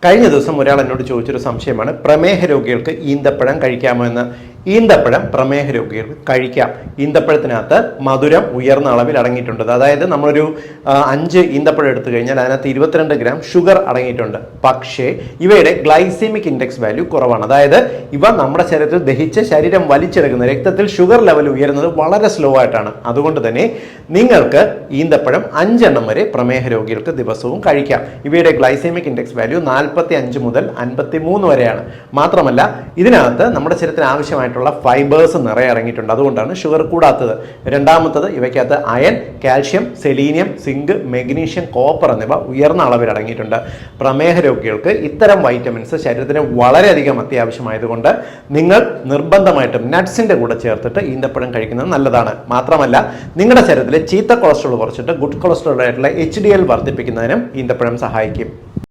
കഴിഞ്ഞ ദിവസം ഒരാൾ എന്നോട് ചോദിച്ചൊരു സംശയമാണ്, പ്രമേഹ രോഗികൾക്ക് ഈന്തപ്പഴം കഴിക്കാമോ എന്ന്. ഈന്തപ്പഴം പ്രമേഹ രോഗികൾക്ക് കഴിക്കാം. ഈന്തപ്പഴത്തിനകത്ത് മധുരം ഉയർന്ന അളവിൽ അടങ്ങിയിട്ടുണ്ട്. അതായത് നമ്മളൊരു 5 ഈന്തപ്പഴം എടുത്തു കഴിഞ്ഞാൽ അതിനകത്ത് 22 ഗ്രാം ഷുഗർ അടങ്ങിയിട്ടുണ്ട്. പക്ഷേ ഇവയുടെ ഗ്ലൈസീമിക് ഇൻഡെക്സ് വാല്യൂ കുറവാണ്. അതായത് ഇവ നമ്മുടെ ശരീരത്തിൽ ദഹിച്ച് ശരീരം വലിച്ചെടുക്കുന്ന രക്തത്തിൽ ഷുഗർ ലെവൽ ഉയരുന്നത് വളരെ സ്ലോ ആയിട്ടാണ്. അതുകൊണ്ട് തന്നെ നിങ്ങൾക്ക് ഈന്തപ്പഴം 5 എണ്ണം വരെ പ്രമേഹ രോഗികൾക്ക് ദിവസവും കഴിക്കാം. ഇവയുടെ ഗ്ലൈസീമിക് ഇൻഡെക്സ് വാല്യൂ 45 മുതൽ 53 വരെയാണ്. മാത്രമല്ല ഇതിനകത്ത് നമ്മുടെ ശരീരത്തിന് ആവശ്യമായിട്ടുള്ള ഫൈബേഴ്സ് നിറയെ ഇറങ്ങിയിട്ടുണ്ട്. അതുകൊണ്ടാണ് ഷുഗർ കൂടാത്തത്. രണ്ടാമത്തത്, ഇവയ്ക്കകത്ത് iron, calcium, selenium, zinc, magnesium, copper എന്നിവ ഉയർന്ന അളവിൽ അടങ്ങിയിട്ടുണ്ട്. പ്രമേഹ രോഗികൾക്ക് ഇത്തരം വൈറ്റമിൻസ് ശരീരത്തിന് വളരെയധികം അത്യാവശ്യമായതുകൊണ്ട് നിങ്ങൾ നിർബന്ധമായിട്ടും നട്ട്സിന്റെ കൂടെ ചേർത്തിട്ട് ഈന്തപ്പഴം കഴിക്കുന്നത് നല്ലതാണ്. മാത്രമല്ല നിങ്ങളുടെ ശരീരത്തിലെ ചീത്ത കൊളസ്ട്രോൾ കുറച്ചിട്ട് ഗുഡ് കൊളസ്ട്രോൾ ആയിട്ടുള്ള HDL വർദ്ധിപ്പിക്കുന്നതിനും ഈന്തപ്പഴം സഹായിക്കും.